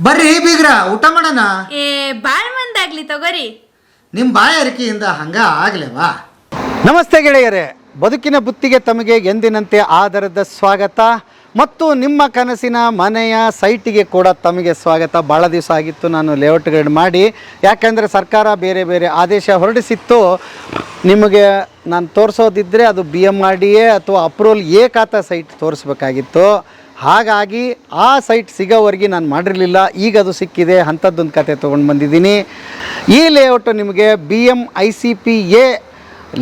ಬರ್ರಿ ಬೀಗ್ರ ಊಟ ಮಾಡೋಣ. ಏ ಬಾಳ್ ಮಂದಾಗ್ಲಿ ತಗೋರಿ. ನಿಮ್ಮ ಬಾಯಾರಿಕೆಯಿಂದ ಹಂಗ ಆಗ್ಲೇವಾ? ನಮಸ್ತೆ ಗೆಳೆಯರೇ, ಬದುಕಿನ ಬುತ್ತಿಗೆ ತಮಗೆ ಎಂದಿನಂತೆ ಆಧಾರದ ಸ್ವಾಗತ ಮತ್ತು ನಿಮ್ಮ ಕನಸಿನ ಮನೆಯ ಸೈಟಿಗೆ ಕೂಡ ತಮಗೆ ಸ್ವಾಗತ. ಭಾಳ ದಿವಸ ಆಗಿತ್ತು ನಾನು ಲೇಔಟ್ಗಳು ಮಾಡಿ, ಯಾಕೆಂದರೆ ಸರ್ಕಾರ ಬೇರೆ ಬೇರೆ ಆದೇಶ ಹೊರಡಿಸಿತ್ತು. ನಿಮಗೆ ನಾನು ತೋರಿಸೋದಿದ್ದರೆ ಅದು BMRDA ಅಥವಾ ಅಪ್ರೂವಲ್ ಎ ಖಾತಾ ಸೈಟ್ ತೋರಿಸ್ಬೇಕಾಗಿತ್ತು. ಹಾಗಾಗಿ ಆ ಸೈಟ್ ಸಿಗೋವರೆಗೆ ನಾನು ಮಾಡಿರಲಿಲ್ಲ. ಈಗ ಅದು ಸಿಕ್ಕಿದೆ, ಅಂಥದ್ದೊಂದು ಕತೆ ತೊಗೊಂಡು ಬಂದಿದ್ದೀನಿ. ಈ ಲೇಔಟು ನಿಮಗೆ BMICPA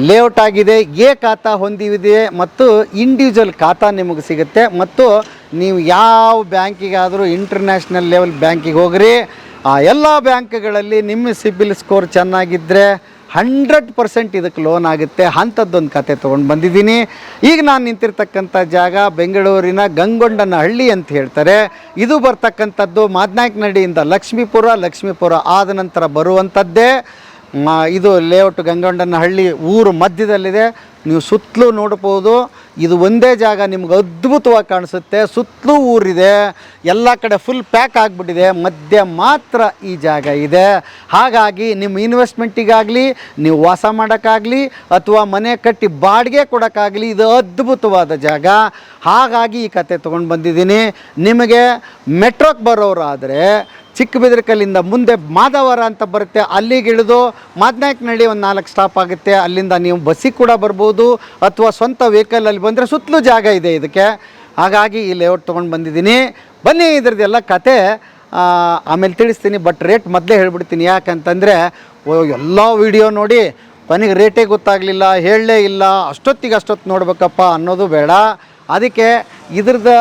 ಲೇಔಟ್ ಆಗಿದೆ. ಎ ಖಾತಾ ಹೊಂದಿದೆ ಮತ್ತು ಇಂಡಿವಿಜುವಲ್ ಖಾತಾ ನಿಮಗೆ ಸಿಗುತ್ತೆ. ಮತ್ತು ನೀವು ಯಾವ ಬ್ಯಾಂಕಿಗಾದರೂ ಇಂಟರ್ನ್ಯಾಷನಲ್ ಲೆವೆಲ್ ಬ್ಯಾಂಕಿಗೆ ಹೋಗ್ರಿ, ಆ ಎಲ್ಲ ಬ್ಯಾಂಕ್ಗಳಲ್ಲಿ ನಿಮ್ಮ ಸಿಬಿಲ್ ಸ್ಕೋರ್ ಚೆನ್ನಾಗಿದ್ದರೆ 100% ಇದಕ್ಕೆ ಲೋನ್ ಆಗುತ್ತೆ. ಅಂಥದ್ದೊಂದು ಕತೆ ತೊಗೊಂಡು ಬಂದಿದ್ದೀನಿ. ಈಗ ನಾನು ನಿಂತಿರ್ತಕ್ಕಂಥ ಜಾಗ ಬೆಂಗಳೂರಿನ ಗಂಗೊಂಡನಹಳ್ಳಿ ಅಂತ ಹೇಳ್ತಾರೆ. ಇದು ಬರ್ತಕ್ಕಂಥದ್ದು ಮಾದನಾಯಕನಹಳ್ಳಿಯಿಂದ ಲಕ್ಷ್ಮೀಪುರ ಆದ ನಂತರ ಬರುವಂಥದ್ದೇ. ಇದು ಲೇಔಟ್ ಗಂಗೊಂಡನಹಳ್ಳಿ ಊರು ಮಧ್ಯದಲ್ಲಿದೆ. ನೀವು ಸುತ್ತಲೂ ನೋಡ್ಬೋದು. ಇದು ಒಂದೇ ಜಾಗ ನಿಮ್ಗೆ ಅದ್ಭುತವಾಗಿ ಕಾಣಿಸುತ್ತೆ. ಸುತ್ತಲೂ ಊರಿದೆ, ಎಲ್ಲ ಕಡೆ ಫುಲ್ ಪ್ಯಾಕ್ ಆಗಿಬಿಟ್ಟಿದೆ, ಮಧ್ಯ ಮಾತ್ರ ಈ ಜಾಗ ಇದೆ. ಹಾಗಾಗಿ ನಿಮ್ಮ ಇನ್ವೆಸ್ಟ್ಮೆಂಟಿಗಾಗಲಿ, ನೀವು ವಾಸ ಮಾಡೋಕ್ಕಾಗಲಿ ಅಥವಾ ಮನೆ ಕಟ್ಟಿ ಬಾಡಿಗೆ ಕೊಡೋಕ್ಕಾಗಲಿ ಇದು ಅದ್ಭುತವಾದ ಜಾಗ. ಹಾಗಾಗಿ ಈ ಕತೆ ತೊಗೊಂಡು ಬಂದಿದ್ದೀನಿ. ನಿಮಗೆ ಮೆಟ್ರೋಕ್ಕೆ ಬರೋರಾದರೆ ಚಿಕ್ಕಬಿದರಕಲ್ಲಿಂದ ಮುಂದೆ ಮಾದವರ ಅಂತ ಬರುತ್ತೆ, ಅಲ್ಲಿಗೆ ಇಳಿದು ಮಾದನಾಯಕನಹಳ್ಳಿ ಒಂದು 4 ಸ್ಟಾಪ್ ಆಗುತ್ತೆ. ಅಲ್ಲಿಂದ ನೀವು ಬಸ್ಸಿಗೆ ಕೂಡ ಬರ್ಬೋದು ಅಥವಾ ಸ್ವಂತ ವೆಹಿಕಲಲ್ಲಿ ಬಂದರೆ ಸುತ್ತಲೂ ಜಾಗ ಇದೆ ಇದಕ್ಕೆ. ಹಾಗಾಗಿ ಈ ಲೇಔಟ್ ತೊಗೊಂಡು ಬಂದಿದ್ದೀನಿ. ಬನ್ನಿ, ಇದ್ರದ್ದೆಲ್ಲ ಕತೆ ಆಮೇಲೆ ತಿಳಿಸ್ತೀನಿ. ಬಟ್ ರೇಟ್ ಮೊದಲೇ ಹೇಳ್ಬಿಡ್ತೀನಿ. ಯಾಕಂತಂದರೆ ಎಲ್ಲ ವಿಡಿಯೋ ನೋಡಿ ಕೊನೆಗೆ ರೇಟೇ ಗೊತ್ತಾಗಲಿಲ್ಲ, ಹೇಳಲೇ ಇಲ್ಲ, ಅಷ್ಟೊತ್ತು ನೋಡ್ಬೇಕಪ್ಪ ಅನ್ನೋದು ಬೇಡ. ಅದಕ್ಕೆ ಇದ್ರದ್ದು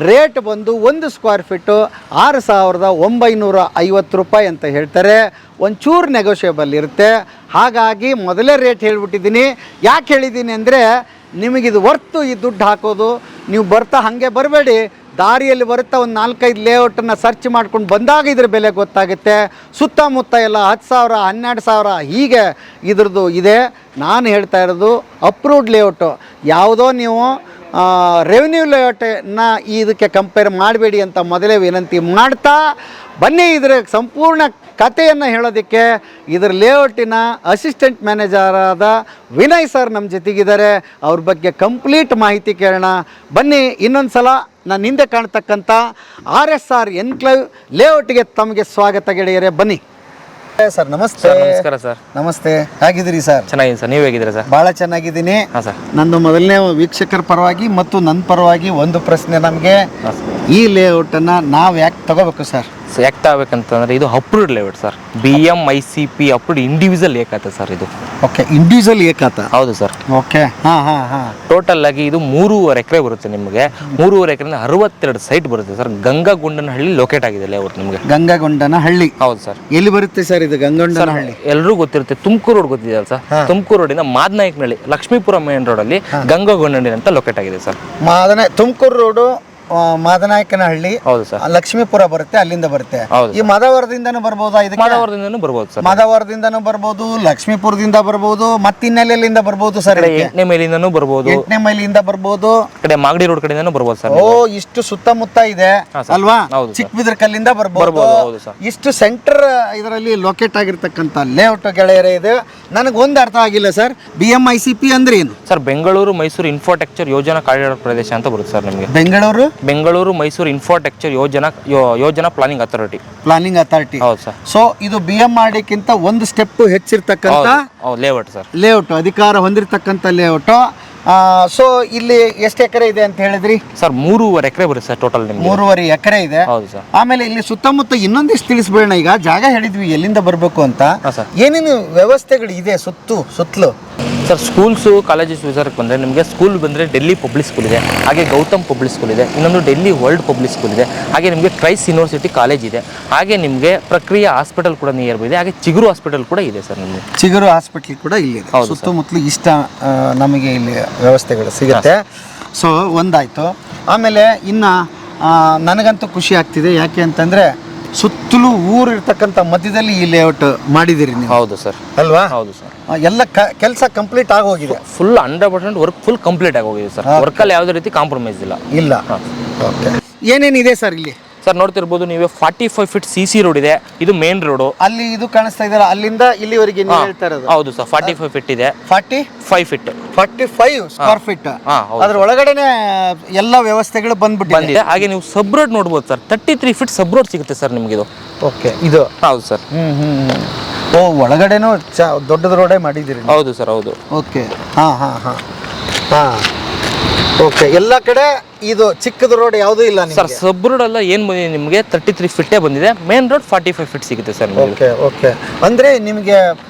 ರೇಟ್ ಬಂದು 1 ಸ್ಕ್ವೇರ್ ಫೀಟು 6,950 ರೂಪಾಯಿ ಅಂತ ಹೇಳ್ತಾರೆ. ಒಂಚೂರು ನೆಗೋಷಿಯಬಲ್ ಇರುತ್ತೆ. ಹಾಗಾಗಿ ಮೊದಲೇ ರೇಟ್ ಹೇಳ್ಬಿಟ್ಟಿದ್ದೀನಿ. ಯಾಕೆ ಹೇಳಿದ್ದೀನಿ ಅಂದರೆ ನಿಮಗಿದು ವರ್ತು ಈ ದುಡ್ಡು ಹಾಕೋದು. ನೀವು ಬರ್ತಾ ಹಾಗೆ ಬರಬೇಡಿ, ದಾರಿಯಲ್ಲಿ ಬರುತ್ತಾ ಒಂದು 4-5 ಲೇಔಟನ್ನು ಸರ್ಚ್ ಮಾಡ್ಕೊಂಡು ಬಂದಾಗ ಇದ್ರ ಬೆಲೆ ಗೊತ್ತಾಗುತ್ತೆ. ಸುತ್ತಮುತ್ತ ಎಲ್ಲ 10,000 12,000 ಹೀಗೆ ಇದ್ರದ್ದು ಇದೆ. ನಾನು ಹೇಳ್ತಾ ಇರೋದು ಅಪ್ರೂವ್ಡ್ ಲೇಔಟು. ಯಾವುದೋ ನೀವು ರೆವಿನ್ಯೂ ಲೇಔಟನ್ನು ಇದಕ್ಕೆ ಕಂಪೇರ್ ಮಾಡಬೇಡಿ ಅಂತ ಮೊದಲೇ ವಿನಂತಿ ಮಾಡ್ತಾ, ಬನ್ನಿ ಇದರ ಸಂಪೂರ್ಣ ಕಥೆಯನ್ನು ಹೇಳೋದಕ್ಕೆ ಇದರ ಲೇಔಟಿನ ಅಸಿಸ್ಟೆಂಟ್ ಮ್ಯಾನೇಜರ್ ಆದ ವಿನಯ್ ಸರ್ ನಮ್ಮ ಜೊತೆಗಿದ್ದಾರೆ. ಅವ್ರ ಬಗ್ಗೆ ಕಂಪ್ಲೀಟ್ ಮಾಹಿತಿ ಕೇಳೋಣ. ಬನ್ನಿ. ಇನ್ನೊಂದು ಸಲ ನಾನು ಹಿಂದೆ ಕಾಣ್ತಕ್ಕಂಥ RSR ಎನ್ಕ್ಲೇವ್ ಲೇಔಟ್ಗೆ ತಮಗೆ ಸ್ವಾಗತ ಗೆಳೆಯರೇ. ಬನ್ನಿ ಸರ್. ನಮಸ್ತೆ. ನಮಸ್ಕಾರ ಸರ್. ನಮಸ್ತೆ. ಹೇಗಿದ್ದೀರಿ ಸರ್? ಚೆನ್ನಾಗಿದೆ ಸರ್, ನೀವು ಹೇಗಿದ್ದೀರಾ ಸರ್? ಭಾಳ ಚೆನ್ನಾಗಿದ್ದೀನಿ. ಹಾಂ ಸರ್. ನಂದು ಮೊದಲನೇ ವೀಕ್ಷಕರ ಪರವಾಗಿ ಮತ್ತು ನನ್ನ ಪರವಾಗಿ ಒಂದು ಪ್ರಶ್ನೆ. ನಮಗೆ ಈ ಲೇಔಟನ್ನು ನಾವು ಯಾಕೆ ತಗೋಬೇಕು ಸರ್? ಯಾಕೆ ತಗೋಬೇಕಂತಂದ್ರೆ ಇದು approved layout sir. BMICP approved individual ಏಕಾತ ಸರ್ ಇದು. ಓಕೆ, ಇಂಡಿವಿಜುವಲ್ ಏಕಾತ. ಹೌದು ಸರ್. ಓಕೆ. ಹಾಂ. ಟೋಟಲ್ ಆಗಿ ಇದು 3.5 ಎಕರೆ ಬರುತ್ತೆ ನಿಮಗೆ. 3.5 ಎಕರೆಯಿಂದ 62 ಸೈಟ್ ಬರುತ್ತೆ ಸರ್. ಗಂಗಗೊಂಡನಹಳ್ಳಿ ಲೊಕೇಟ್ ಆಗಿದೆ ಲೇಔಟ್ ನಿಮಗೆ. ಗಂಗಗೊಂಡನಹಳ್ಳಿ. ಹೌದು ಸರ್. ಎಲ್ಲಿ ಬರುತ್ತೆ ಸರ್ ಇದು ಗಂಗಗೊಂಡನಹಳ್ಳಿ? ಎಲ್ಲರೂ ಗೊತ್ತಿರುತ್ತೆ, ತುಮಕೂರು ರೋಡ್ ಗೊತ್ತಿದೆಯಲ್ಲ ಸರ್. ತುಮಕೂರು ರೋಡಿಂದ ಮಾದನಾಯಕನಹಳ್ಳಿ ಲಕ್ಷ್ಮೀಪುರ ಮೇನ್ ರೋಡಲ್ಲಿ ಗಂಗಗೊಂಡನಹಳ್ಳಿ ಅಂತ ಲೊಕೇಟ್ ಆಗಿದೆ ಸರ್. ತುಮಕೂರು ರೋಡು ಮಾದನಾಯಕನಹಳ್ಳಿ. ಹೌದು ಸರ್. ಲಕ್ಷ್ಮೀಪುರ ಬರುತ್ತೆ, ಅಲ್ಲಿಂದ ಬರುತ್ತೆ. ಈ ಮಾದವರದಿಂದನೂ ಬರ್ಬೋದಾ? ಮಾದವರದಿಂದನೂ ಬರ್ಬೋದು ಸರ್. ಮಾದವರದಿಂದನೂ ಬರ್ಬೋದು, ಲಕ್ಷ್ಮೀಪುರದಿಂದ ಬರ್ಬೋದು, ಮತ್ತಿನ್ನೆಲ್ಲಿಂದ ಬರ್ಬೋದು ಸರ್? 8ನೇ ಮೈಲಿಂದನೂ ಬರ್ಬೋದು, 8ನೇ ಮೈಲಿಂದ ಬರ್ಬೋದು, ಕಡೆ ಮಾಗಡಿ ರೋಡ್ ಕಡೆಯಿಂದನೂ ಬರ್ಬೋದು ಸರ್. ಓ, ಇಷ್ಟು ಸುತ್ತಮುತ್ತ ಇದೆ ಅಲ್ವಾ? ಚಿಕ್ಕಬಿದರಕಲ್ಲಿಂದ ಬರ್ಬೋದು. ಇಷ್ಟು ಸೆಂಟರ್ ಇದರಲ್ಲಿ ಲೊಕೇಟ್ ಆಗಿರ್ತಕ್ಕಂಥ ಲೇಔಟ್ ಗೆಳೆಯರೇ ಇದೆ. ನನಗೆ ಒಂದು ಅರ್ಥ ಆಗಿಲ್ಲ ಸರ್, BMICP ಅಂದ್ರೆ ಏನು ಸರ್? ಬೆಂಗಳೂರು ಮೈಸೂರು ಇನ್ಫ್ರಾಸ್ಟ್ರಕ್ಚರ್ ಯೋಜನಾ ಕಾರಿಡಾರ್ ಪ್ರದೇಶ ಅಂತ ಬರುತ್ತೆ ಸರ್ ನಿಮಗೆ. ಬೆಂಗಳೂರು ಮೈಸೂರು ಇನ್ಫ್ರಾಸ್ಟ್ರಕ್ಚರ್ ಯೋಜನಾ ಪ್ಲಾನಿಂಗ್ ಅಥಾರಿಟಿ. ಹೌದು ಸರ್. ಸೊ ಇದು BMRDಕ್ಕಿಂತ ಒಂದು ಸ್ಟೆಪ್ ಹೆಚ್ಚಿರ್ತಕ್ಕಂಥ ಲೇಔಟ್ ಸರ್. ಲೇಔಟ್ ಅಧಿಕಾರ ಹೊಂದಿರತಕ್ಕಂಥ ಲೇಔಟ್. ಸೊ ಇಲ್ಲಿ ಎಷ್ಟು ಎಕರೆ ಇದೆ ಅಂತ ಹೇಳಿದ್ರಿ ಸರ್? 3.5 ಎಕರೆ ಬರುತ್ತೆ ಸರ್ ಟೋಟಲ್ ನಿಮ್ಗೆ. 3.5 ಎಕರೆ ಇದೆ. ಹೌದು ಸರ್. ಆಮೇಲೆ ಇಲ್ಲಿ ಸುತ್ತಮುತ್ತ ಇನ್ನೊಂದಿಷ್ಟು ತಿಳಿಸ್ಬೇಡ. ಈಗ ಜಾಗ ಹೇಳಿದ್ವಿ ಎಲ್ಲಿಂದ ಬರಬೇಕು ಅಂತ, ಏನೇನು ವ್ಯವಸ್ಥೆಗಳು ಇದೆ ಸುತ್ತಲೂ ಸರ್? ಸ್ಕೂಲ್ಸು ಕಾಲೇಜಸ್ ವಿಚಾರಕ್ಕೆ ಬಂದರೆ ನಿಮಗೆ ಸ್ಕೂಲ್ ಬಂದರೆ ಡೆಲ್ಲಿ ಪಬ್ಲಿಕ್ ಸ್ಕೂಲ್ ಇದೆ, ಹಾಗೆ ಗೌತಮ್ ಪಬ್ಲಿಕ್ ಸ್ಕೂಲ್ ಇದೆ, ಇನ್ನೊಂದು ಡೆಲ್ಲಿ ವರ್ಲ್ಡ್ ಪಬ್ಲಿಕ್ ಸ್ಕೂಲ್ ಇದೆ, ಹಾಗೆ ನಿಮಗೆ ಕ್ರೈಸ್ಟ್ ಯೂನಿವರ್ಸಿಟಿ ಕಾಲೇಜ್ ಇದೆ, ಹಾಗೆ ನಿಮಗೆ ಪ್ರಕ್ರಿಯೆ ಹಾಸ್ಪಿಟಲ್ ಕೂಡ ನಿಯರ್ ಇದೆ, ಹಾಗೆ ಚಿಗುರು ಹಾಸ್ಪಿಟಲ್ ಕೂಡ ಇದೆ ಸರ್ ನಿಮಗೆ. ಚಿಗುರು ಹಾಸ್ಪಿಟಲ್ ಕೂಡ ಇಲ್ಲಿ ಸುತ್ತಮುತ್ತಲು ಇಷ್ಟ ನಮಗೆ ಇಲ್ಲಿ ವ್ಯವಸ್ಥೆಗಳು ಸಿಗುತ್ತೆ. ಸೊ ಒಂದಾಯಿತು. ಆಮೇಲೆ ಇನ್ನು ನನಗಂತೂ ಖುಷಿ ಆಗ್ತಿದೆ. ಯಾಕೆ ಅಂತಂದರೆ ಸುತ್ತಲೂ ಊರು ಇರ್ತಕ್ಕಂಥ ಮಧ್ಯದಲ್ಲಿ ಈ ಲೇಔಟ್ ಮಾಡಿದ್ದೀರಿ ನೀವು. ಹೌದು ಸರ್. ಅಲ್ವಾ? ಹೌದು ಸರ್. ಎಲ್ಲ ಕೆಲಸ ಕಂಪ್ಲೀಟ್ ಆಗೋಗಿದೆ. ಫುಲ್ 100% ವರ್ಕ್ ಫುಲ್ ಕಂಪ್ಲೀಟ್ ಆಗೋಗಿದೆ ಸರ್. ವರ್ಕಲ್ಲಿ ಯಾವುದೇ ರೀತಿ ಕಾಂಪ್ರಮೈಸ್ ಇಲ್ಲ. ಓಕೆ. ಏನೇನಿದೆ ಸರ್ ಇಲ್ಲಿ? ಸರ್ ನೋಡ್ತಿರ್ಬೋದು ನೀವು 45 ಫೀಟ್ CC ರೋಡ್ ಇದೆ, ಇದು ಮೇನ್ ರೋಡು. ಅಲ್ಲಿ ಇದು ಕಾಣಿಸ್ತಾ ಇದೆಯಲ್ಲ, ಅಲ್ಲಿಂದ ಇಲ್ಲಿವರೆಗೆ ನೀವು ಹೇಳ್ತಾ ಇರೋದು? ಹೌದು ಸರ್, 45 ಫೀಟ್ ಇದೆ. 45 ಫೀಟ್ 45 ಸ್ಕ್ವೇರ್ ಫೀಟ್. ಅದ್ರ ಒಳಗಡೆನೆ ಎಲ್ಲ ವ್ಯವಸ್ಥೆಗಳು ಬಂದ್ಬಿಟ್ಟಿದೆ. ಹಾಗೆ ನೀವು ಸಬ್ ರೋಡ್ ನೋಡ್ಬೋದು ಸರ್, 33 ಫೀಟ್ ಸಬ್ ರೋಡ್ ಸಿಗುತ್ತೆ ಸರ್ ನಿಮ್ಗೆ ಇದು. ಓಕೆ, ಇದು ಹೌದು ಸರ್. ಓ, ಒಳಗಡೆನೂ ದೊಡ್ಡದ ರೋಡೇ ಮಾಡಿದ್ದೀರಿ? ಹೌದು ಸರ್, ಹೌದು. ಓಕೆ, ಹಾ ಓಕೆ. ಎಲ್ಲ ಕಡೆ ಇದು ಚಿಕ್ಕದ ರೋಡ್ ಯಾವುದೂ ಇಲ್ಲ ಸರ್. ಸಬ್ ರೋಡ್ ಎಲ್ಲ ಏನ್ ಬಂದಿದೆ ನಿಮಗೆ 33 ಫೀಟೇ ಬಂದಿದೆ. ಮೇನ್ ರೋಡ್ 45 ಫೀಟ್ ಸಿಗುತ್ತೆ ಸರ್. ಓಕೆ. ಅಂದ್ರೆ ನಿಮಗೆ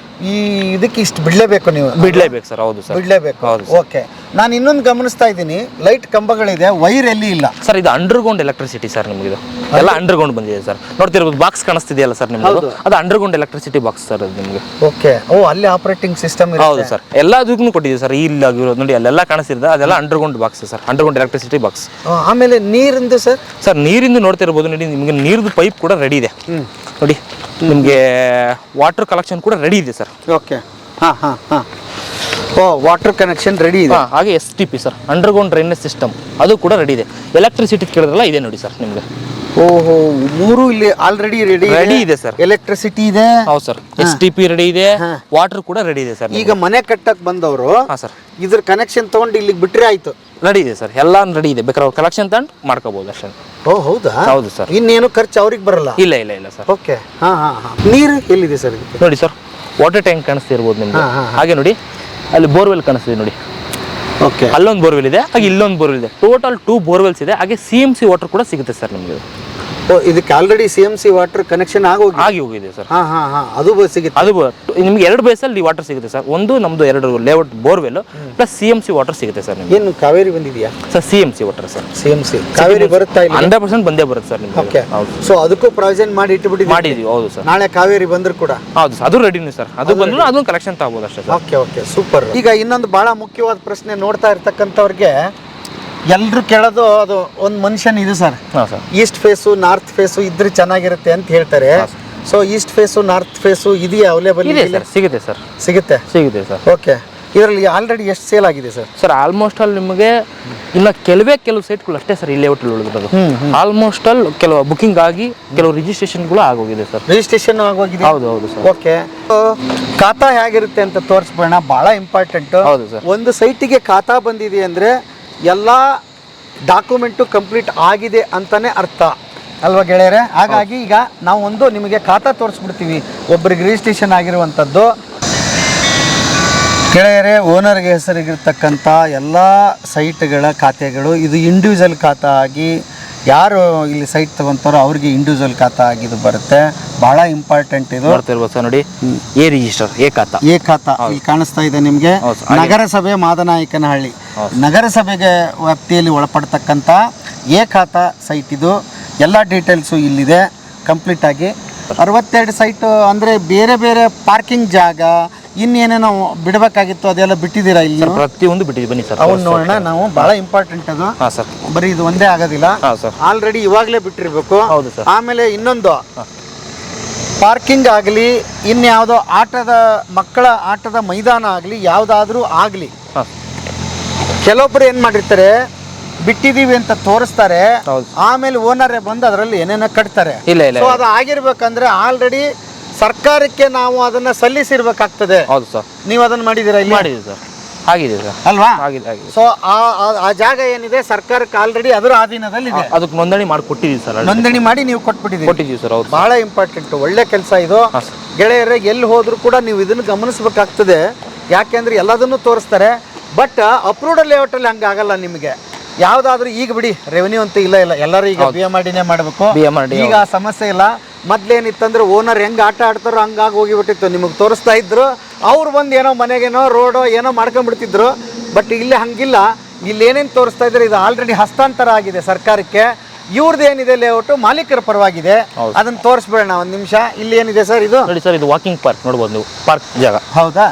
ಈ ಇದಕ್ಕೆ ಇಷ್ಟು ಬಿಡ್ಲೇಬೇಕು, ನೀವು ಬಿಡ್ಲೇಬೇಕು ಸರ್. ಹೌದು ಸರ್, ಬಿಡ್ಲೇಬೇಕು. ಓಕೆ. ನಾನು ಇನ್ನೊಂದು ಗಮನಿಸ್ತಾ ಇದ್ದೀನಿ, ಲೈಟ್ ಕಂಬಗಳಿದೆ, ವೈರ್ ಎಲ್ಲಿ ಇಲ್ಲ ಸರ್. ಇದು ಅಂಡರ್ಗ್ರೌಂಡ್ ಎಲೆಕ್ಟ್ರಿಸಿಟಿ ಸರ್. ನಿಮ್ಗೆ ಇದು ಎಲ್ಲ ಅಂಡರ್ಗ್ರೌಂಡ್ ಬಂದಿದೆ ಸರ್. ನೋಡ್ತಿರ್ಬೋದು ಬಾಕ್ಸ್ ಕಾಣಿಸ್ತಿದೆಯಲ್ಲ ಸರ್ ನಿಮ್ಗೆ, ಅದು ಅಂಡರ್ಗ್ರೌಂಡ್ ಎಲೆಕ್ಟ್ರಿಸಿಟಿ ಬಾಕ್ಸ್ ಸರ್ ಅದು ನಿಮಗೆ. ಓಕೆ. ಓ, ಅಲ್ಲಿ ಆಪರೇಟಿಂಗ್ ಸಿಸ್ಟಮ್ ಇದೆ? ಹೌದು ಸರ್, ಎಲ್ಲದಕ್ಕೂ ಕೊಟ್ಟಿದೆ ಸರ್. ಇಲ್ಲಿ ಆಗಿರೋದು ನೋಡಿ, ಅಲ್ಲೆಲ್ಲ ಕಾಣಿಸ್ತಿದೆ, ಅದೆಲ್ಲ underground box sir, underground electricity box. ಆಮೇಲೆ ನೀರಿಂದು ಸರ್? ಸರ್ ನೀರಿಂದು ನೋಡ್ತಿರ್ಬೋದು ನೋಡಿ, ನಿಮಗೆ ನೀರ್ದು ಪೈಪ್ ಕೂಡ ರೆಡಿ ಇದೆ ನೋಡಿ. ನಿಮಗೆ ವಾಟರ್ ಕಲೆಕ್ಷನ್ ಕೂಡ ರೆಡಿ ಇದೆ ಸರ್. ಓಕೆ. ಓ, ವಾಟರ್ ಕನೆಕ್ಷನ್ ರೆಡಿ ಇದೆ. ಹಾಗೆ STP sir, underground drainage system, ಅದು ಕೂಡ ರೆಡಿ ಇದೆ. ಎಲೆಕ್ಟ್ರಿಸಿಟಿ ಕೇಳಿದ್ರಲ್ಲ, ಇದೆ ನೋಡಿ ಸರ್ ನಿಮ್ಗೆ. ಓಹೋ, ಮೂರು ಇಲ್ಲಿ ಆಲ್ರೆಡಿ ರೆಡಿ ಇದೆ ಸರ್. ಎಲೆಕ್ಟ್ರಿಸಿಟಿ ಇದೆ. ಹೌದು ಸರ್, STP ರೆಡಿ ಇದೆ, ವಾಟರ್ ಕೂಡ ರೆಡಿ ಇದೆ ಸರ್. ಈಗ ಮನೆ ಕಟ್ಟಕ್ ಬಂದವರು ಸರ್ ಇದ್ರ ಕನೆಕ್ಷನ್ ತಗೊಂಡು ಇಲ್ಲಿಗೆ ಬಿಟ್ರೆ ಆಯ್ತು? ರೆಡಿ ಇದೆ ಸರ್, ಎಲ್ಲ ರೆಡಿ ಇದೆ. ಬೇಕಾದ್ರೆ ಕಲೆಕ್ಷನ್ ತಗೊಂಡು ಮಾಡ್ಕೋಬಹುದು ಅಷ್ಟೇ. ಓ, ಹೌದಾ? ಹೌದು ಸರ್. ಇನ್ನೇನು ಖರ್ಚು ಅವ್ರಿಗೆ ಬರಲ್ಲ? ಇಲ್ಲ ಸರ್. ಓಕೆ. ನೀರು ಎಲ್ಲಿದೆ ಸರ್? ನೋಡಿ ಸರ್, ವಾಟರ್ ಟ್ಯಾಂಕ್ ಕಾಣಿಸ್ತಿರ್ಬೋದು ನಿಮ್ಗೆ. ಹಾಗೆ ನೋಡಿ, ಅಲ್ಲಿ ಬೋರ್ವೆಲ್ ಕಾಣಿಸ್ತಿದೆ ನೋಡಿ. ಓಕೆ. ಅಲ್ಲೊಂದು ಬೋರ್ವೆಲ್ ಇದೆ, ಹಾಗೆ ಇಲ್ಲೊಂದು ಬೋರ್ವೆಲ್ ಇದೆ. ಟೋಟಲ್ 2 ಬೋರ್ವೆಲ್ಸ್ ಇದೆ. ಹಾಗೆ CMC ವಾಟರ್ ಕೂಡ ಸಿಗುತ್ತೆ ಸರ್ ನಿಮಗೆ. ಓ, ಇದಕ್ಕೆ ಆಲ್ರೆಡಿ CMC ವಾಟರ್ ಕನೆಕ್ಷನ್ ಆಗಿ ಹೋಗಿದೆ ಸರ್. ಅದು ಸಿಗುತ್ತೆ? ಅದು ನಿಮ್ಗೆ 2 ಬೇಸಲ್ಲಿ ವಾಟರ್ ಸಿಗುತ್ತೆ ಸರ್. ಒಂದು ನಮ್ದು 2 layout borewell plus CMC water ಸಿಗುತ್ತೆ ಸರ್ ನಿಮ್ಗೆ. ಏನು ಕಾವೇರಿ ಬಂದಿದೆಯಾ sir? CMC water sir. CMC Kaveri ಬರುತ್ತಾ ಇಲ್ಲ? 100% ಬಂದೇ ಬರುತ್ತೆ ಸರ್ ನಿಮ್ಗೆ. ಓಕೆ. ಸೊ ಅದಕ್ಕೂ ಪ್ರಾವಿಷನ್ ಮಾಡಿ ಇಟ್ಬಿಟ್ಟಿದ್ದೀವಿ? ಮಾಡಿದೀವಿ. ಹೌದು ಸರ್. ನಾಳೆ ಕಾವೇರಿ ಬಂದ್ರು ಕೂಡ? ಹೌದು ಸರ್, ಅದು ರೆಡಿನೇ ಸರ್. ಅದು ಬಂದ್ರು ಅದನ್ನು ಕಲೆಕ್ಷನ್ ತಗೋಬಹುದು ಅಷ್ಟೇ ಸರ್. Okay, super. ಈಗ ಇನ್ನೊಂದು ಬಹಳ ಮುಖ್ಯವಾದ ಪ್ರಶ್ನೆ ನೋಡ್ತಾ ಇರ್ತಕ್ಕಂಥವ್ರಿಗೆ ಎಲ್ಲರೂ ಕೇಳೋದು, ಅದು ಒಂದು ಮನುಷ್ಯನ ಇದು sir, east face north face ಇದ್ರೆ ಚೆನ್ನಾಗಿರುತ್ತೆ ಅಂತ ಹೇಳ್ತಾರೆ. So east face north face ಇದೆಯಾ ಅವೈಲೇಬಲ್? ಇದೆ ಸರ್, ಸಿಗುತ್ತೆ ಸರ್. ಸಿಗುತ್ತೆ ಸರ್. ಓಕೆ. ಇದರಲ್ಲಿ ಆಲ್ರೆಡಿ ಎಷ್ಟು ಸೇಲ್ ಆಗಿದೆ ಸರ್? ಸರ್ ಆಲ್ಮೋಸ್ಟ್ ಆಲ್ ನಿಮಗೆ ಇನ್ನು ಕೆಲವು ಸೈಟ್ಗಳು ಅಷ್ಟೇ ಸರ್ ಇಲ್ಲೇ ಒಟ್ಟು ಉಳಿದಿರೋದು. ಆಲ್ಮೋಸ್ಟ್ ಆಲ್ ಕೆಲವು ಬುಕಿಂಗ್ ಆಗಿ ಕೆಲವು ರಿಜಿಸ್ಟ್ರೇಷನ್ಗಳು ಆಗೋಗಿದೆ ಸರ್. ರಿಜಿಸ್ಟ್ರೇಷನ್ ಆಗೋಗಿದೆ? ಹೌದು ಸರ್. ಓಕೆ. ಖಾತಾ ಹೇಗಿರುತ್ತೆ ಅಂತ ತೋರಿಸ್ಬೋಣ, ಭಾಳ ಇಂಪಾರ್ಟೆಂಟ್. ಹೌದು ಸರ್. ಒಂದು ಸೈಟಿಗೆ ಖಾತಾ ಬಂದಿದೆ ಅಂದರೆ ಎಲ್ಲ ಡಾಕ್ಯುಮೆಂಟು ಕಂಪ್ಲೀಟ್ ಆಗಿದೆ ಅಂತಾನೆ ಅರ್ಥ ಅಲ್ವಾ ಗೆಳೆಯರೆ? ಹಾಗಾಗಿ ಈಗ ನಾವು ಒಂದು ನಿಮಗೆ ಖಾತಾ ತೋರಿಸ್ಬಿಡ್ತೀವಿ, ಒಬ್ಬರಿಗೆ ರಿಜಿಸ್ಟ್ರೇಷನ್ ಆಗಿರುವಂಥದ್ದು. ಗೆಳೆಯರೆ, ಓನರ್ಗೆ ಹೆಸರಿಗಿರ್ತಕ್ಕಂಥ ಎಲ್ಲ ಸೈಟ್ಗಳ ಖಾತೆಗಳು, ಇದು ಇಂಡಿವಿಜುವಲ್ ಖಾತಾ ಆಗಿ ಯಾರು ಇಲ್ಲಿ ಸೈಟ್ ತಗೊಂತಾರೋ ಅವ್ರಿಗೆ ಇಂಡಿವಿಜುವಲ್ ಖಾತಾ ಆಗಿದ್ದು ಬರುತ್ತೆ. ಬಹಳ ಇಂಪಾರ್ಟೆಂಟ್ ಇದು. ಸರ್ ನೋಡಿ, ಎ ರಿಜಿಸ್ಟರ್, ಎ ಖಾತಾ ಇಲ್ಲಿ ಕಾಣಿಸ್ತಾ ಇದೆ ನಿಮಗೆ. ನಗರಸಭೆ ಮಾದನಾಯಕನಹಳ್ಳಿ ನಗರಸಭೆಗೆ ವ್ಯಾಪ್ತಿಯಲ್ಲಿ ಒಳಪಡ್ತಕ್ಕಂಥ ಎ ಖಾತಾ ಸೈಟ್ ಇದು. ಎಲ್ಲ ಡೀಟೇಲ್ಸು ಇಲ್ಲಿದೆ ಕಂಪ್ಲೀಟ್ ಆಗಿ. 62 ಸೈಟು ಅಂದರೆ ಬೇರೆ ಬೇರೆ ಪಾರ್ಕಿಂಗ್ ಜಾಗ ಇನ್ನೇನೇನೋ ಬಿಡಬೇಕಾಗಿತ್ತು ಅದೆಲ್ಲ ಬಿಟ್ಟಿದ್ದೀರಾ ಇಲ್ಲಿ? ಪ್ರತಿಯೊಂದು ಬಿಟ್ಟಿದ್ದೀವಿ, ಬನ್ನಿ ಸರ್. ಅವ್ನು ನೋಡೋಣ ನಾವು. ಭಾಳ ಇಂಪಾರ್ಟೆಂಟ್ ಅದು. ಬರೀ ಇದು ಒಂದೇ ಆಗೋದಿಲ್ಲ, ಆಲ್ರೆಡಿ ಇವಾಗಲೇ ಬಿಟ್ಟಿರ್ಬೇಕು. ಆಮೇಲೆ ಇನ್ನೊಂದು ಪಾರ್ಕಿಂಗ್ ಆಗಲಿ, ಇನ್ಯಾವುದೋ ಮಕ್ಕಳ ಆಟದ ಮೈದಾನ ಆಗಲಿ, ಯಾವುದಾದ್ರೂ ಆಗಲಿ, ಕೆಲವೊಬ್ಬರು ಏನು ಮಾಡಿರ್ತಾರೆ, ಬಿಟ್ಟಿದೀವಿ ಅಂತ ತೋರಿಸ್ತಾರೆ, ಆಮೇಲೆ ಓನರೇ ಬಂದು ಅದರಲ್ಲಿ ಏನೇನೋ ಕಟ್ತಾರೆ. ಸೊ ಅದು ಆಗಿರ್ಬೇಕಂದ್ರೆ ಆಲ್ರೆಡಿ ಸರ್ಕಾರಕ್ಕೆ ನಾವು ಅದನ್ನ ಸಲ್ಲಿಸಿರ್ಬೇಕಾಗ್ತದೆ. ಹೌದು ಸರ್. ನೀವು ಅದನ್ನ ಮಾಡಿದ್ದೀರಾ? ಇಲ್ಲಿ ಮಾಡಿದ್ದೀವಿ ಸರ್. ಆಗಿದೆ ಸರ್. ಅಲ್ವಾ? ಸೊ ಆ ಜಾಗ ಏನಿದೆ ಸರ್ಕಾರಕ್ಕೆ ಆಲ್ರೆಡಿ ಅದರ ಅಧೀನದಲ್ಲಿ ಇದೆ. ಅದಕ್ಕೆ ನೋಂದಣಿ ಮಾಡಿ ಕೊಟ್ಟಿದ್ದೀವಿ ಸರ್. ನೋಂದಣಿ ಮಾಡಿ ನೀವು ಕೊಟ್ಟಿದ್ದೀವಿ ಸರ್. ಹೌದು. ಬಹಳ ಇಂಪಾರ್ಟೆಂಟ್, ಒಳ್ಳೆ ಕೆಲಸ ಇದು ಗೆಳೆಯರೇ. ಎಲ್ಲಿ ಹೋದ್ರು ಕೂಡ ನೀವು ಇದನ್ನು ಗಮನಿಸಬೇಕಾಗ್ತದೆ. ಯಾಕೆಂದ್ರೆ ಎಲ್ಲದನ್ನು ತೋರಿಸ್ತಾರೆ, ಬಟ್ ಅಪ್ರೂವ್ಡ್ ಲೇಔಟಲ್ಲಿ ಹಂಗಾಗಲ್ಲ ನಿಮಗೆ. ಯಾವುದಾದ್ರೂ ಈಗ ಬಿಡಿ, ರೆವೆನ್ಯೂ ಅಂತ ಇಲ್ಲ ಎಲ್ಲರೂ ಈಗ BMRDನೇ ಮಾಡಬೇಕು. ಈಗ ಆ ಸಮಸ್ಯೆ ಇಲ್ಲ. ಮೊದ್ಲೇನಿತ್ತಂದ್ರೆ ಓನರ್ ಹೆಂಗ್ ಆಟ ಆಡ್ತಾರೋ ಹಂಗಾಗಿ ಹೋಗಿಬಿಟ್ಟಿತ್ತು, ನಿಮಗೆ ತೋರಿಸ್ತಾ ಇದ್ರು. ಅವ್ರು ಬಂದು ಏನೋ ಮನೆಗೇನೋ ರೋಡೋ ಏನೋ ಮಾಡ್ಕೊಂಡ್ಬಿಡ್ತಿದ್ರು. ಬಟ್ ಇಲ್ಲಿ ಹಂಗಿಲ್ಲ. ಇಲ್ಲಿ ಏನೇನು ತೋರಿಸ್ತಾ ಇದ್ರೆ ಇದು ಆಲ್ರೆಡಿ ಹಸ್ತಾಂತರ ಆಗಿದೆ ಸರ್ಕಾರಕ್ಕೆ. ಇವ್ರದ್ದು ಏನಿದೆ ಲೇಔಟು ಮಾಲೀಕರ ಪರವಾಗಿದೆ. ಅದನ್ನ ತೋರಿಸ್ಬೇಡ ಒಂದು ನಿಮಿಷ. ಇಲ್ಲಿ ಏನಿದೆ ಸರ್? ಇದು ನೋಡಿ ಸರ್, ಇದು ವಾಕಿಂಗ್ ಪಾರ್ಕ್ ನೋಡ್ಬೋದು ನೀವು, ಪಾರ್ಕ್ ಜಾಗ. ಹೌದಾ?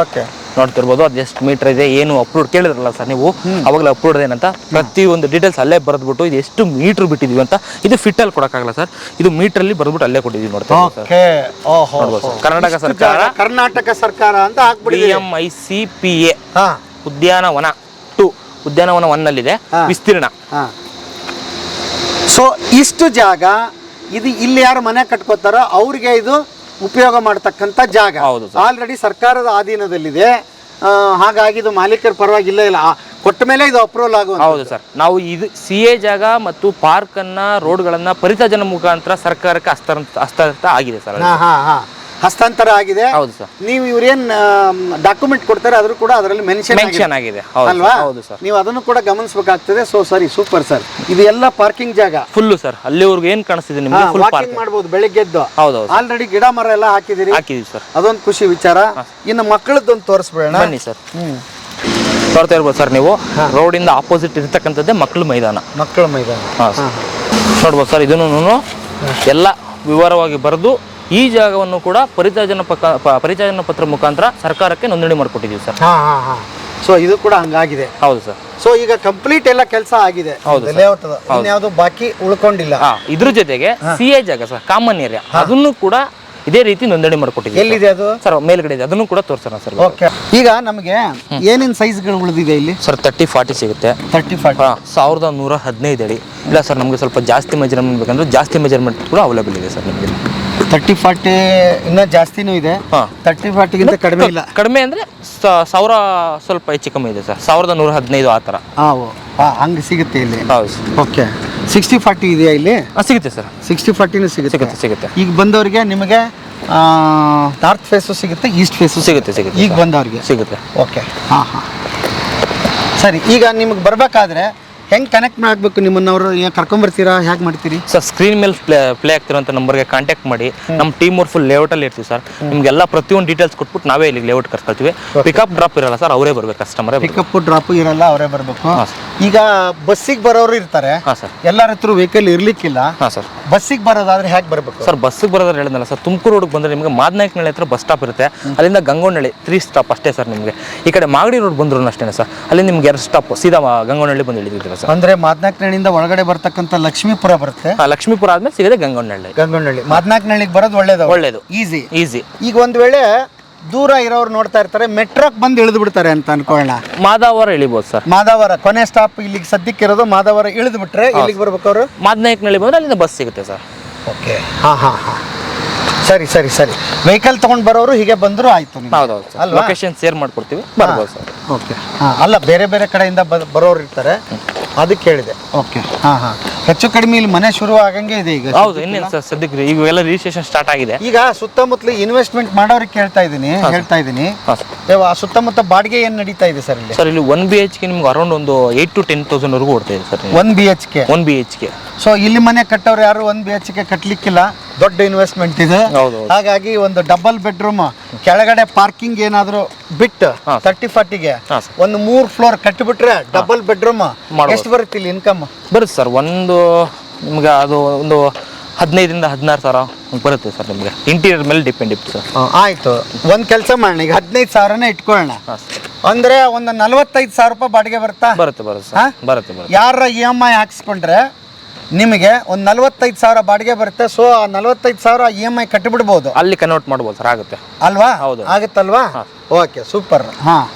ಓಕೆ. ನೋಡ್ತಿರ್ಬೋದು. ಅದು ಎಷ್ಟು ಮೀಟರ್ ಇದೆ, ಏನು ಅಪ್ರೂವ್ಡ್ ಕೇಳಿದ್ರಲ್ಲ ಸರ್ ನೀವು, ಅವಾಗಲೇ ಅಪ್ರೂವ್ಡ್ ಏನಂತ ಪ್ರತಿಯೊಂದು ಡೀಟೇಲ್ಸ್ ಅಲ್ಲೇ ಬರೆದ್ಬಿಟ್ಟು ಇದು ಎಷ್ಟು ಮೀಟರ್ ಬಿಟ್ಟಿದೀವಿ ಅಂತ. ಇದು ಫಿಟ್ ಅಲ್ಲಿ ಕೊಡಕ್ಕಾಗಲ್ಲ ಸರ್, ಇದು ಮೀಟರ್ ಅಲ್ಲಿ ಬರೆದ್ಬಿಟ್ಟು ಅಲ್ಲೇ ಕೊಟ್ಟಿದ್ದೀವಿ. ಕರ್ನಾಟಕ ಸರ್ಕಾರ ಅಂತ ಹಾಕ್ಬಿಡಿ. PMICPA ಉದ್ಯಾನವನ 2, ಉದ್ಯಾನವನ 1 ನಲ್ಲಿದೆ ವಿಸ್ತೀರ್ಣ. ಸೊ ಸೊ ಇಷ್ಟು ಜಾಗ ಇದು ಇಲ್ಲಿ ಯಾರು ಮನೆ ಕಟ್ಕೋತಾರೋ ಅವ್ರಿಗೆ ಇದು ಉಪಯೋಗ ಮಾಡ್ತಕ್ಕಂಥ ಜಾಗ. ಹೌದು ಆಲ್ರೆಡಿ ಸರ್ಕಾರದ ಆಧೀನದಲ್ಲಿದೆ. ಹಾಗಾಗಿ ಇದು ಮಾಲೀಕರ ಪರವಾಗಿಲ್ಲ ಇಲ್ಲ ಕೊಟ್ಟ ಮೇಲೆ ಇದು ಅಪ್ರೂವಲ್ ಆಗುವುದು. ಹೌದು ಸರ್, ನಾವು ಇದು CA ಜಾಗ ಮತ್ತು ಪಾರ್ಕ್ ಅನ್ನ ರೋಡ್ಗಳನ್ನ ಪರಿತ್ಯಾಜನ ಮುಖಾಂತರ ಸರ್ಕಾರಕ್ಕೆ ಹಸ್ತಾಂತರ ಆಗಿದೆ ಸರ್. ಹಸ್ತಾಂತರ ಆಗಿದೆ. ಹೌದು ಸರ್. ನೀವು ಇವ್ರೇನ್ ಡಾಕ್ಯುಮೆಂಟ್ ಕೊಡ್ತಾರೆ ಆದ್ರೂ ಕೂಡ ಅದರಲ್ಲಿ ಮೆನ್ಷನ್ ಆಗಿದೆ ಅಲ್ವಾ? ಹೌದು ಸರ್. ನೀವು ಅದನ್ನು ಕೂಡ ಗಮನಿಸಬೇಕಾಗ್ತದೆ. ಸೊ ಸರಿ, ಸೂಪರ್ ಸರ್. ಇದು ಎಲ್ಲ ಪಾರ್ಕಿಂಗ್ ಜಾಗ ಫುಲ್ ಸರ್. ಅಲ್ಲಿವರೆಗೂ ಏನ್ ಕಾಣಿಸ್ತಿದೆ ನಿಮಗೆ ಫುಲ್ ವಾಕಿಂಗ್ ಮಾಡಬಹುದು ಬೆಳಿಗ್ಗೆದ್ದು. ಹೌದು ಆಲ್ರೆಡಿ ಗಿಡ ಮರ ಎಲ್ಲ ಹಾಕಿದಿರಿ. ಹಾಕಿದೀವಿ ಸರ್. ಅದೊಂದು ಖುಷಿ ವಿಚಾರ. ಇನ್ನು ಮಕ್ಕಳದ್ದೊಂದು ತೋರಿಸ್ಬೇಡ. ಬನ್ನಿ ಸರ್. ತೋರ್ತಾ ಇರ್ಬೋದು ಸರ್ ನೀವು. ರೋಡ್ ಇಂದ ಆಪೋಸಿಟ್ ಇರ್ತಕ್ಕಂಥದ್ದೇ ಮಕ್ಕಳ ಮೈದಾನ. ಮಕ್ಕಳ ಮೈದಾನ ನೋಡ್ಬೋದು ಸರ್. ಇದನ್ನು ಎಲ್ಲ ವಿವರವಾಗಿ ಬರೆದು ಈ ಜಾಗವನ್ನು ಕೂಡ ಪರಿತ್ಯಾಜನ ಪತ್ರ ಮುಖಾಂತರ ಸರ್ಕಾರಕ್ಕೆ ನೋಂದಣಿ ಮಾಡಿಕೊಟ್ಟಿದ್ದೀವಿ ಸರ್. ಸೊ ಇದು ಕೂಡ ಹಂಗಾಗಿದೆ. ಹೌದು ಸರ್. ಸೊ ಈಗ ಕಂಪ್ಲೀಟ್ ಎಲ್ಲ ಕೆಲಸ ಆಗಿದೆ. ಲೇಔಟ್ ಇನ್ಯಾವುದು ಬಾಕಿ ಉಳ್ಕೊಂಡಿಲ್ಲ. ಇದ್ರ ಜೊತೆಗೆ CA ಜಾಗ ಸರ್, ಕಾಮನ್ ಏರಿಯಾ, ಅದನ್ನು ಕೂಡ ಇದೇ ರೀತಿ ನೋಂದಣಿ ಮಾಡಿಕೊಟ್ಟಿದ್ದೀವಿ. ಎಲ್ಲಿದೆ ಅದು ಸರ್? ಮೇಲ್ಗಡೆ ಇದೆ, ಅದನ್ನು ಕೂಡ ತೋರಿಸೋಣ ಸರ್. ಓಕೆ. ಈಗ ನಮಗೆ ಏನೇನು ಸೈಜ್ಗಳು ಉಳಿದಿದೆ ಇಲ್ಲಿ? ಸರ್ 30-40 ಸಿಗುತ್ತೆ. 30-40 1115 ಅಡಿ. ಇಲ್ಲ ಸರ್, ನಮಗೆ ಸ್ವಲ್ಪ ಜಾಸ್ತಿ ಮೆಜರ್ಮೆಂಟ್ ಬೇಕಂದ್ರೆ ಜಾಸ್ತಿ ಮೆಜರ್ಮೆಂಟ್ ಕೂಡ ಅವೈಲೇಬಲ್ ಇದೆ ಸರ್ ನಮಗೆ. 30-40 ಇನ್ನೂ ಜಾಸ್ತಿನೂ ಇದೆ. 30-40ಗಿಂತ ಕಡಿಮೆ ಇಲ್ಲ. ಕಡಿಮೆ ಅಂದ್ರೆ 1000 ಸ್ವಲ್ಪ ಹೆಚ್ಚು ಕಮ್ಮಿ ಇದೆ ಸರ್. 1115 ಆ ಥರ ಹಂಗೆ ಸಿಗುತ್ತೆ ಇಲ್ಲಿ. ಹೌದು. ಓಕೆ. 60-40 ಇದೆಯಾ ಇಲ್ಲಿ? ಸಿಗುತ್ತೆ ಸರ್. 60-40 ಸಿಗುತ್ತೆ. ಈಗ ಬಂದವರಿಗೆ ನಿಮಗೆ ನಾರ್ತ್ ಫೇಸು ಸಿಗುತ್ತೆ, ಈಸ್ಟ್ ಫೇಸು ಸಿಗುತ್ತೆ. ಈಗ ಬಂದವರಿಗೆ ಸಿಗುತ್ತೆ. ಓಕೆ. ಸರಿ. ಈಗ ನಿಮಗೆ ಬರಬೇಕಾದ್ರೆ ಹೆಂಗೆ ಕನೆಕ್ಟ್ ಮಾಡಬೇಕು? ನಿಮ್ಮನ್ನವರು ಕರ್ಕೊಂಬರ್ತೀರಾ? ಹೇಗೆ ಮಾಡ್ತೀರಿ ಸರ್? ಸ್ಕ್ರೀನ್ ಮೇಲೆ ಪ್ಲೇ ಆಗ್ತಿರೋಂಥ ನಂಬರ್ಗೆ ಕಾಂಟ್ಯಾಕ್ಟ್ ಮಾಡಿ. ನಮ್ಮ ಟೀಮ್ ಅವ್ರು ಫುಲ್ ಲೇಔಟಲ್ಲಿ ಇರ್ತೀವಿ ಸರ್. ನಿಮಗೆಲ್ಲ ಪ್ರತಿಯೊಂದು ಡೀಟೇಲ್ಸ್ ಕೊಟ್ಬಿಟ್ಟು ನಾವೇ ಇಲ್ಲಿ ಲೇಔಟ್ ಕರ್ಕೊಳ್ತೀವಿ. ಪಿಕಪ್ ಡ್ರಾಪ್ ಇರಲ್ಲ ಸರ್, ಅವರೇ ಬರ್ಬೇಕು. ಕಸ್ಟಮರ್ ಪಿಕಪ್ ಡ್ರಾಪ್ ಇರಲ್ಲ, ಅವರೇ ಬರಬೇಕು. ಈಗ ಬಸ್ಸಿಗೆ ಬರೋರು ಇರ್ತಾರೆ. ಹಾಂ ಸರ್. ಎಲ್ಲರ ಹತ್ರ ವೆಹಿಕಲ್ ಇರ್ಲಿಕ್ಕಿಲ್ಲ. ಹಾಂ ಸರ್. ಬಸ್ಸಿಗೆ ಬರೋದಾದ್ರೆ ಹೇಗೆ ಬರಬೇಕು ಸರ್? ಬಸ್ಸಿಗೆ ಬರೋದಾದ್ರೆ ಹೇಳಿದ್ನಲ್ಲ ಸರ್, ತುಮಕೂರು ರೋಡ್ಗೆ ಬಂದರೆ ನಿಮಗೆ ಮಾದನಾಯಕನಹಳ್ಳಿ ಹತ್ರ ಬಸ್ ಸ್ಟಾಪ್ ಇರುತ್ತೆ. ಅಲ್ಲಿಂದ ಗಂಗೋನಹಳ್ಳಿ 3 ಸ್ಟಾಪ್ ಅಷ್ಟೇ ಸರ್ ನಿಮಗೆ. ಈ ಕಡೆ ಮಾಗಡಿ ರೋಡ್ ಬಂದ್ರು ಅಷ್ಟೇ ಸರ್. ಅಲ್ಲಿ ನಿಮ್ಗೆ 2 ಸ್ಟಾಪ್ ಸೀದಾ ಗಂಗೋನಹಳ್ಳಿ ಬಂದು ಇಳಿದಿದ್ದೀರ ಸರ್. ಅಂದರೆ ಮಾದನಾಯಕನಹಳ್ಳಿಯಿಂದ ಒಳಗಡೆ ಬರ್ತಕ್ಕಂಥ ಲಕ್ಷ್ಮೀಪುರ ಬರುತ್ತೆ. ಲಕ್ಷ್ಮೀಪುರ ಆದ್ಮೇಲೆ ಸಿಗದೆ ಗಂಗೋನಹಳ್ಳಿ. ಮಾದನಾಯಕನಹಳ್ಳಿಗೆ ಬರೋದು ಒಳ್ಳೇದು, ಈಸಿ. ಈಗ ಒಂದ್ ವೇಳೆ ದೂರ ಇರೋರು ನೋಡ್ತಾ ಇರ್ತಾರೆ, ಮೆಟ್ರೋಕ್ ಬಂದು ಇಳಿದು ಬಿಡ್ತಾರೆ ಅಂತ ಅನ್ಕೊಳ್ಳೋಣ. ಮಾದಾವರ ಇಳಿಬೋದು ಸರ್. ಮಾದಾವರ ಕೊನೆ ಸ್ಟಾಪ್ ಇಲ್ಲಿಗೆ ಸದ್ಯಕ್ಕೆ ಇರೋದು. ಮಾದಾವರ ಇಳಿದು ಬಿಟ್ರೆ ಇಲ್ಲಿಗೆ ಬರ್ಬೇಕು ಅವರು. ಮಾದನಾಯಕನಹಳ್ಳಿ ಬಂದ್ರೆ ಅಲ್ಲಿಂದ ಬಸ್ ಸಿಗುತ್ತೆ ಸರ್. ಓಕೆ. ಸರಿ. ವೆಹಿಕಲ್ ತಗೊಂಡ್ ಬರೋರು ಹೀಗೆ ಬಂದ್ರು ಆಯ್ತು. ಹೌದೌದು ಸರ್. ಲೊಕೇಶನ್ ಶೇರ್ ಮಾಡ್ಕೊಡ್ತೀವಿ, ಬರ್ಬೋದು ಸರ್. ಓಕೆ. ಅಲ್ಲ, ಬೇರೆ ಕಡೆಯಿಂದ ಬರೋರು ಇರ್ತಾರೆ, ಅದಕ್ಕೆ ಹೇಳಿದೆ. ಓಕೆ. ಹೆಚ್ಚು ಕಡಿಮೆ ಇಲ್ಲಿ ಮನೆ ಶುರು ಆಗಂಗೆ ಇದೆ ಈಗ. ಹೌದು. ಇನ್ನೇನು ಸರ್, ಸದ್ಯಕ್ಕೆ ಈಗೆಲ್ಲ ರಿಜಿಸ್ಟ್ರೇಷನ್ ಸ್ಟಾರ್ಟ್ ಆಗಿದೆ. ಈಗ ಸುತ್ತಮುತ್ತಲು ಇನ್ವೆಸ್ಟ್ಮೆಂಟ್ ಮಾಡೋರಿಗೆ ಹೇಳ್ತಾ ಇದ್ದೀನಿ. ಸುತ್ತಮುತ್ತ ಬಾಡಿಗೆ ಏನ್ ನಡೀತಾ ಇದೆ ಸರ್ ಇಲ್ಲಿ? ಸರ್ ಇಲ್ಲಿ 1 BHK ನಿಮ್ಗೆ ಅರೌಂಡ್ ಒಂದು 8,000 to 10,000 ವರೆಗೂ ಕೊಡ್ತಾ ಇದೆ ಸರ್. 1 BHK. ಸೊ ಇಲ್ಲಿ ಮನೆ ಕಟ್ಟೋರು ಯಾರು 1 BHK ಕಟ್ಲಿಕ್ಕಿಲ್ಲ, ದೊಡ್ಡ ಇನ್ವೆಸ್ಟ್ಮೆಂಟ್ ಇದೆ. ಹಾಗಾಗಿ ಒಂದು ಡಬಲ್ ಬೆಡ್ರೂಮ್ ಕೆಳಗಡೆ ಪಾರ್ಕಿಂಗ್ ಏನಾದ್ರು ಬಿಟ್ಟು 30-40ಗೆ ಒಂದು 3 ಫ್ಲೋರ್ ಕಟ್ಟಿಬಿಟ್ರೆ ಡಬಲ್ ಬೆಡ್ರೂಮ್ ಎಷ್ಟು ಬರುತ್ತೆ ಇಲ್ಲಿ ಇನ್ಕಮ್? ಬರುತ್ತೆ ಸರ್. ನಿಮ್ಗೆ ಅದು ಒಂದು 15,000 to 16,000 ಬರುತ್ತೆ ಸರ್. ನಿಮಗೆ ಇಂಟೀರಿಯರ್ ಮೇಲೆ ಡಿಪೆಂಡ್ ಇತ್ತು ಸರ್. ಆಯ್ತು. ಒಂದು ಕೆಲಸ ಮಾಡೋಣ, ಈಗ 15,000 ಇಟ್ಕೊಳ್ಳೋಣ. ಅಂದ್ರೆ ಒಂದು 45,000 ರೂಪಾಯಿ ಬಾಡಿಗೆ ಬರುತ್ತೆ ಸರ್. ಯಾರ EMI ಹಾಕ್ಸ್ಕೊಂಡ್ರೆ ನಿಮಗೆ ಒಂದು 45,000 ಬಾಡಿಗೆ ಬರುತ್ತೆ. ಸೊ ಆ 45,000 EMI ಕಟ್ಟಿಬಿಡ್ಬೋದು. ಅಲ್ಲಿ ಕನ್ವರ್ಟ್ ಮಾಡ್ಬೋದು ಸರ್. ಆಗುತ್ತೆ ಅಲ್ವಾ? ಆಗುತ್ತಲ್ವಾ? Okay, super.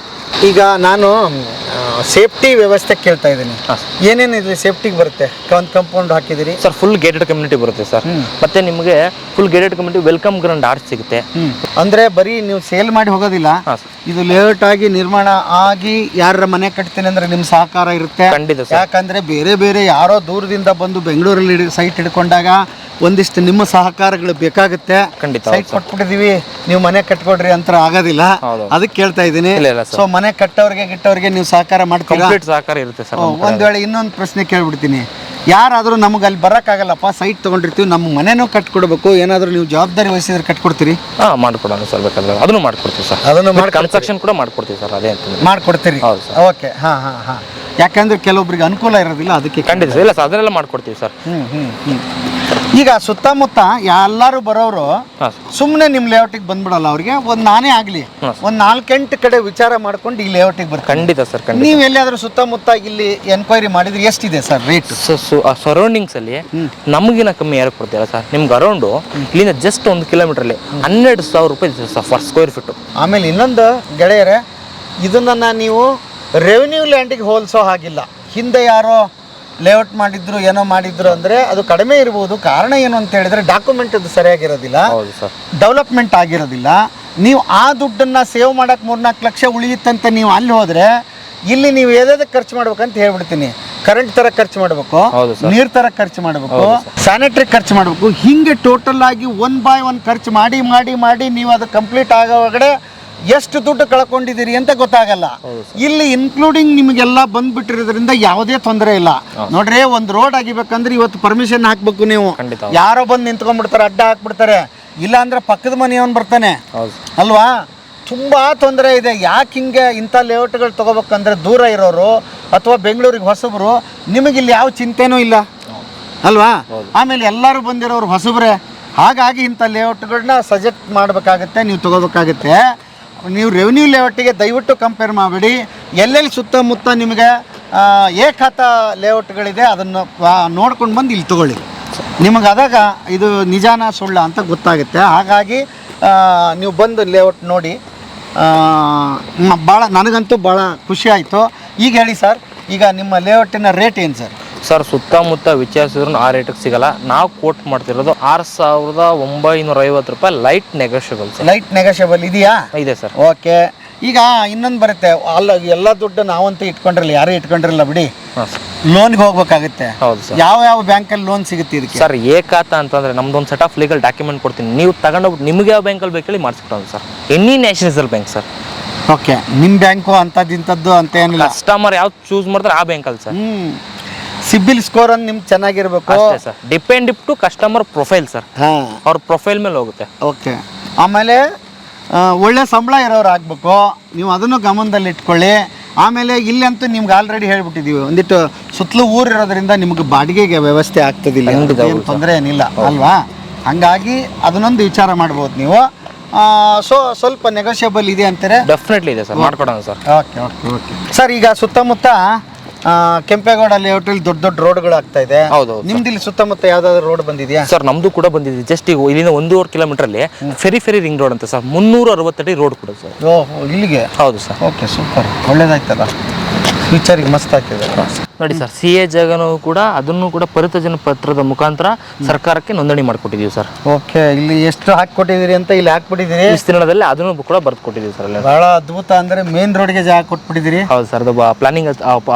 ಈಗ ನಾನು ಸೇಫ್ಟಿ ವ್ಯವಸ್ಥೆ ಕೇಳ್ತಾ ಇದ್ದೀನಿ. ಏನೇನು ಇಲ್ಲಿ ಸೇಫ್ಟಿಗೆ ಬರುತ್ತೆ? ಒಂದು ಕಂಪೌಂಡ್ ಹಾಕಿದಿರಿ ಸರ್. ಫುಲ್ ಗೇಟೆಡ್ ಕಮ್ಯುನಿಟಿ ಬರುತ್ತೆ ಸರ್. ಮತ್ತೆ ನಿಮಗೆ full gated community welcome ground arch ಸಿಗುತ್ತೆ. ಅಂದ್ರೆ ಬರೀ ನೀವು ಸೇಲ್ ಮಾಡಿ ಹೋಗೋದಿಲ್ಲ, ಇದು ಲೇಔಟ್ ಆಗಿ ನಿರ್ಮಾಣ ಆಗಿ ಯಾರ ಮನೆ ಕಟ್ತೀನಿ ಅಂದ್ರೆ ನಿಮ್ ಸಹಕಾರ ಇರುತ್ತೆ. ಖಂಡಿತ. ಯಾಕಂದ್ರೆ ಬೇರೆ ಯಾರೋ ದೂರದಿಂದ ಬಂದು ಬೆಂಗಳೂರಲ್ಲಿ ಸೈಟ್ ಹಿಡ್ಕೊಂಡಾಗ ಒಂದಿಷ್ಟು ನಿಮ್ಮ ಸಹಕಾರಗಳು ಬೇಕಾಗುತ್ತೆ. ಖಂಡಿತ. ಸೈಟ್ ಕೊಟ್ಬಿಟ್ಟಿದೀವಿ, ನೀವು ಮನೆ ಕಟ್ಕೊಡ್ರಿ ಅಂತ ಆಗೋದಿಲ್ಲ. ಅದಕ್ಕೆ ಕೇಳ್ತಾ ಇದ್ದೀನಿ. ಸೊ ಮನೆ ಕಟ್ಟೋರಿಗೆ ನೀವು ಸಹಕಾರ ಮಾಡ್ತೀರಾ? ಸಹಕಾರ ಇರುತ್ತೆ ಸರ್. ಒಂದ್ ವೇಳೆ ಇನ್ನೊಂದು ಪ್ರಶ್ನೆ ಕೇಳ್ಬಿಡ್ತೀನಿ. ಯಾರಾದ್ರೂ ನಮ್ಗೆ ಅಲ್ಲಿ ಬರೋಕ್ಕಾಗಲ್ಲಪ್ಪ, ಸೈಟ್ ತಗೊಂಡಿರ್ತೀವಿ, ನಮ್ಮ ಮನೆನೂ ಕಟ್ಕೊಡ್ಬೇಕು, ಏನಾದ್ರೂ ನೀವು ಜವಾಬ್ದಾರಿ ವಹಿಸಿದ್ರೆ ಕಟ್ಕೊಡ್ತೀರಿ? ಮಾಡ್ಕೊಡೋಣ ಸರ್. ಬೇಕಾದ್ರೆ ಅದನ್ನು ಮಾಡ್ಕೊಡ್ತೀವಿ ಸರ್. ಕನ್ಸ್ಟ್ರಕ್ಷನ್ ಕೂಡ ಮಾಡ್ಕೊಡ್ತೀವಿ ಸರ್. ಅದೇ ಮಾಡ್ಕೊಡ್ತೀರಿ? ಓಕೆ. ಯಾಕಂದ್ರೆ ಕೆಲವೊಬ್ರಿಗೆ ಅನುಕೂಲ ಇರೋದಿಲ್ಲ, ಅದಕ್ಕೆ. ಖಂಡಿತ. ಇಲ್ಲ ಸರ್, ಅದನ್ನೆಲ್ಲ ಮಾಡ್ಕೊಡ್ತೀವಿ ಸರ್. ಈಗ ಸುತ್ತಮುತ್ತ ಎಲ್ಲರೂ ಬರೋರು ಸುಮ್ಮನೆ ನಿಮ್ಮ ಲೇಔಟಿಗೆ ಬಂದ್ಬಿಡಲ್ಲ. ಅವ್ರಿಗೆ ನಾನೇ ಆಗ್ಲಿ ಒಂದು 4-8 ಕಡೆ ವಿಚಾರ ಮಾಡ್ಕೊಂಡು ಈ ಲೇಔಟಿಗೆ ಬರ್ತಾರೆ. ಖಂಡಿತ ಸರ್. ನೀವು ಎಲ್ಲಿಯಾದ್ರೂ ಸುತ್ತಮುತ್ತ ಇಲ್ಲಿ ಎನ್ಕ್ವೈರಿ ಮಾಡಿದ್ರೆ ಎಷ್ಟಿದೆ ಸರ್ ರೇಟ್? ಸರೌಂಡಿಂಗ್ಸ್ ಅಲ್ಲಿ ನಮಗಿನ ಕಮ್ಮಿ ಯಾರು ಕೊಡ್ತೀರಾ ಸರ್? ನಿಮ್ಗೆ ಅರೌಂಡು ಇಲ್ಲಿಂದ ಜಸ್ಟ್ 1 ಕಿಲೋಮೀಟರ್ಲಿ 12,000 ರೂಪಾಯಿ ಇದೆ ಸರ್ ಫರ್ ಸ್ಕ್ವೇರ್ ಫೀಟ್. ಆಮೇಲೆ ಇನ್ನೊಂದು ಗೆಳೆಯರೆ, ಇದನ್ನ ನೀವು ರೆವಿನ್ಯೂ ಲ್ಯಾಂಡಿಗೆ ಹೋಲಿಸೋ ಹಾಗಿಲ್ಲ. ಹಿಂದೆ ಯಾರೋ ಲೇಔಟ್ ಮಾಡಿದ್ರು ಏನೋ ಮಾಡಿದ್ರು ಅಂದರೆ ಅದು ಕಡಿಮೆ ಇರ್ಬೋದು. ಕಾರಣ ಏನು ಅಂತ ಹೇಳಿದರೆ ಡಾಕ್ಯುಮೆಂಟ್ ಅದು ಸರಿಯಾಗಿರೋದಿಲ್ಲ, ಹೌದು ಸರ್. ಡೆವಲಪ್ಮೆಂಟ್ ಆಗಿರೋದಿಲ್ಲ. ನೀವು ಆ ದುಡ್ಡನ್ನು ಸೇವ್ ಮಾಡೋಕ್ಕೆ 3-4 ಲಕ್ಷ ಉಳಿಯುತ್ತಂತ ನೀವು ಅಲ್ಲಿ ಹೋದರೆ, ಇಲ್ಲಿ ನೀವು ಯಾವುದೇ ಖರ್ಚು ಮಾಡ್ಬೇಕಂತ ಹೇಳ್ಬಿಡ್ತೀನಿ. ಕರೆಂಟ್ ತರ ಖರ್ಚು ಮಾಡಬೇಕು, ನೀರ್ ತರ ಖರ್ಚು ಮಾಡಬೇಕು, ಸ್ಯಾನಿಟರಿ ಖರ್ಚು ಮಾಡಬೇಕು. ಹಿಂಗೆ ಟೋಟಲ್ ಆಗಿ 1 by 1 ಖರ್ಚು ಮಾಡಿ ಮಾಡಿ ಮಾಡಿ ನೀವು ಅದು ಕಂಪ್ಲೀಟ್ ಆಗೋ ಒಳಗಡೆ ಎಷ್ಟು ದುಡ್ಡು ಕಳ್ಕೊಂಡಿದ್ದೀರಿ ಅಂತ ಗೊತ್ತಾಗಲ್ಲ. ಇಲ್ಲಿ ಇನ್ಕ್ಲೂಡಿಂಗ್ ನಿಮಗೆಲ್ಲ ಬಂದ್ಬಿಟ್ಟಿರೋದ್ರಿಂದ ಯಾವುದೇ ತೊಂದರೆ ಇಲ್ಲ. ನೋಡ್ರಿ, ಒಂದು ರೋಡ್ ಆಗಿಬೇಕಂದ್ರೆ ಇವತ್ತು ಪರ್ಮಿಷನ್ ಹಾಕ್ಬೇಕು. ನೀವು ಯಾರೋ ಬಂದು ನಿಂತ್ಕೊಂಡ್ಬಿಡ್ತಾರೆ, ಅಡ್ಡ ಹಾಕ್ಬಿಡ್ತಾರೆ. ಇಲ್ಲ ಅಂದ್ರೆ ಪಕ್ಕದ ಮನೆಯವನು ಬರ್ತಾನೆ ಅಲ್ವಾ. ತುಂಬ ತೊಂದರೆ ಇದೆ. ಯಾಕೆ ಹಿಂಗೆ ಇಂಥ ಲೇಔಟ್ಗಳು ತೊಗೋಬೇಕಂದ್ರೆ ದೂರ ಇರೋರು ಅಥವಾ ಬೆಂಗಳೂರಿಗೆ ಹೊಸಬರು, ನಿಮಗಿಲ್ಲಿ ಯಾವ ಚಿಂತೆನೂ ಇಲ್ಲ ಅಲ್ವಾ. ಆಮೇಲೆ ಎಲ್ಲರೂ ಬಂದಿರೋರು ಹೊಸಬ್ರೆ. ಹಾಗಾಗಿ ಇಂಥ ಲೇಔಟ್ಗಳನ್ನ ಸಜೆಕ್ಟ್ ಮಾಡಬೇಕಾಗತ್ತೆ, ನೀವು ತೊಗೋಬೇಕಾಗತ್ತೆ. ನೀವು ರೆವಿನ್ಯೂ ಲೇಔಟಿಗೆ ದಯವಿಟ್ಟು ಕಂಪೇರ್ ಮಾಡಬೇಡಿ. ಎಲ್ಲೆಲ್ಲಿ ಸುತ್ತಮುತ್ತ ನಿಮಗೆ ಏಕಾತ ಲೇಔಟ್ಗಳಿದೆ ಅದನ್ನು ನೋಡ್ಕೊಂಡು ಬಂದು ಇಲ್ಲಿ ತೊಗೊಳ್ಳಿ. ನಿಮಗೆ ಆದಾಗ ಇದು ನಿಜಾನ ಸುಳ್ಳ ಅಂತ ಗೊತ್ತಾಗುತ್ತೆ. ಹಾಗಾಗಿ ನೀವು ಬಂದು ಲೇಔಟ್ ನೋಡಿ. ಭಾಳ ನನಗಂತೂ ಭಾಳ ಖುಷಿ ಆಯಿತು. ಈಗ ಹೇಳಿ ಸರ್, ಈಗ ನಿಮ್ಮ ಲೇಔಟಿನ ರೇಟ್ ಏನು ಸರ್? ಸರ್, ಸುತ್ತಮುತ್ತ ವಿಚಾರಿಸಿದ್ರು ಆ ರೇಟಿಗೆ ಸಿಗಲ್ಲ. ನಾವು ಕೋಟ್ ಮಾಡ್ತಿರೋದು 6,950 ರೂಪಾಯಿ ಲೈಟ್ ನೆಗೋಷಿಯಬಲ್. ಲೈಟ್ ನೆಗೋಷಿಯಬಲ್ ಇದೆಯಾ? ಇದೆ ಸರ್. ಓಕೆ. ಈಗ ಇನ್ನೊಂದು ಬರುತ್ತೆ, ಅಲ್ಲ ಎಲ್ಲ ದುಡ್ಡು ನಾವಂತೂ ಇಟ್ಕೊಂಡಿರಲ್ಲ, ಯಾರೂ ಇಟ್ಕೊಂಡಿರಲ್ಲ ಬಿಡಿ. ಲೋನ್ಗೆ ಹೋಗ್ಬೇಕಾಗುತ್ತೆ. ಹೌದು ಸರ್. ಯಾವ ಬ್ಯಾಂಕಲ್ಲಿ ಲೋನ್ ಸಿಗುತ್ತೆ ಇದಕ್ಕೆ? ಸರ್, ಏಕಾತ ಅಂತಂದ್ರೆ ನಮ್ದೊಂದು ಸೆಟ್ ಆಫ್ ಲೀಗಲ್ ಡಾಕ್ಯುಮೆಂಟ್ ಕೊಡ್ತೀನಿ, ನೀವು ತಗೊಂಡೋಗ್ಬಿಟ್ಟು ನಿಮ್ಗೆ ಯಾವ ಬ್ಯಾಂಕಲ್ಲಿ ಬೇಕೇಳಿ ಮಾಡಿಸ್ಕೊಡೋದು sir. Any nationalisation bank sir. Okay. ನಿಮ್ಮ ಬ್ಯಾಂಕು ಅಂಥದ್ದು ಅಂತ ಏನಿಲ್ಲ. ಕಸ್ಟಮರ್ ಯಾವ್ದು ಚೂಸ್ ಮಾಡ್ತಾರೆ ಆ ಬ್ಯಾಂಕಲ್ಲಿ ಸರ್. ಸಿಬಿಲ್ ಸ್ಕೋರ್ ಅಂತ ನಿಮ್ಗೆ ಚೆನ್ನಾಗಿರ್ಬೇಕು ಅಷ್ಟೇ sir. Depend to customer profile sir. ಅವ್ರ ಪ್ರೊಫೈಲ್ ಮೇಲೆ ಹೋಗುತ್ತೆ. ಓಕೆ. ಆಮೇಲೆ ಒಳ್ಳೆ ಸಂಬಳ ಇರೋರು ಆಗಬೇಕು, ನೀವು ಅದನ್ನು ಗಮನದಲ್ಲಿ ಇಟ್ಕೊಳ್ಳಿ. ಆಮೇಲೆ ಇಲ್ಲಂತೂ ನಿಮ್ಗೆ ಆಲ್ರೆಡಿ ಹೇಳ್ಬಿಟ್ಟಿದ್ದೀವಿ, ಒಂದಿಟ್ಟು ಸುತ್ತಲೂ ಊರು ಇರೋದ್ರಿಂದ ನಿಮ್ಗೆ ಬಾಡಿಗೆಗೆ ವ್ಯವಸ್ಥೆ ಆಗ್ತದಿಲ್ಲ, ಏನು ತೊಂದರೆ ಏನಿಲ್ಲ ಅಲ್ವಾ. ಹಂಗಾಗಿ ಅದನ್ನೊಂದು ವಿಚಾರ ಮಾಡ್ಬೋದು ನೀವು. ಸೊ ಸ್ವಲ್ಪ ನೆಗೋಷಿಯಬಲ್ ಇದೆ ಅಂತಾರೆ? ಡೆಫಿನೆಟ್ಲಿ ಇದೆ ಸರ್, ಮಾಡ್ಕೊಡೋಣ sir. Okay okay okay sir. ಈಗ ಸುತ್ತಮುತ್ತ ಕೆಂಪೇಗೌಡ ಲೇಔಟಲ್ಲಿ ದೊಡ್ಡ ದೊಡ್ಡ ರೋಡ್ಗಳು ಆಗ್ತಾ ಇದೆ. ನಿಮ್ದು ಇಲ್ಲಿ ಸುತ್ತಮುತ್ತ ಯಾವ್ದಾದ್ರು ರೋಡ್ ಬಂದಿದೆಯಾ? ಸರ್, ನಮ್ದು ಕೂಡ ಬಂದಿದೆ. ಜಸ್ಟ್ ಈಗ ಇಲ್ಲಿಂದ 1.5 ಕಿಲೋಮೀಟರ್ ಅಲ್ಲಿ ಫೆರಿ ರಿಂಗ್ ರೋಡ್ ಅಂತ ಸರ್, 360 ಅಡಿ ರೋಡ್ ಕೂಡ ಸರ್. ಓಹ್, ಇಲ್ಲಿಗೆ? ಹೌದು ಸರ್. ಓಕೆ, ಸೂಪರ್, ಒಳ್ಳೇದಾಯ್ತಲ್ಲ, ಫ್ಯೂಚರಿಗೆ ಮಸ್ತ್ ಆಗ್ತಿದೆ ನೋಡಿ ಸರ್. CA ಜಾಗನೂ ಕೂಡ ಅದನ್ನು ಕೂಡ ಪರಿತಜನ ಪತ್ರದ ಮುಖಾಂತರ ಸರ್ಕಾರಕ್ಕೆ ನೋಂದಣಿ ಮಾಡಿಕೊಟ್ಟಿದ್ದೀವಿ ಸರ್. ಓಕೆ. ಇಲ್ಲಿ ಎಷ್ಟು ಹಾಕಿಕೊಟ್ಟಿದ್ದೀರಿ ಅಂತ ಇಲ್ಲಿ ಹಾಕ್ಬಿಟ್ಟಿದ್ದೀರಿ. ಇಷ್ಟು ದಿನದಲ್ಲಿ ಅದನ್ನು ಕೂಡ ಬರ್ದು ಕೊಟ್ಟಿದ್ದೀವಿ ಸರ್. ಬಹಳ ಅದ್ಭುತ. ಅಂದ್ರೆ ಮೇನ್ ರೋಡ್ಗೆ ಜಾಗ ಕೊಟ್ಬಿಟ್ಟಿದ್ದೀರಿ? ಹೌದು ಸರ್. ಅದು ಪ್ಲಾನಿಂಗ್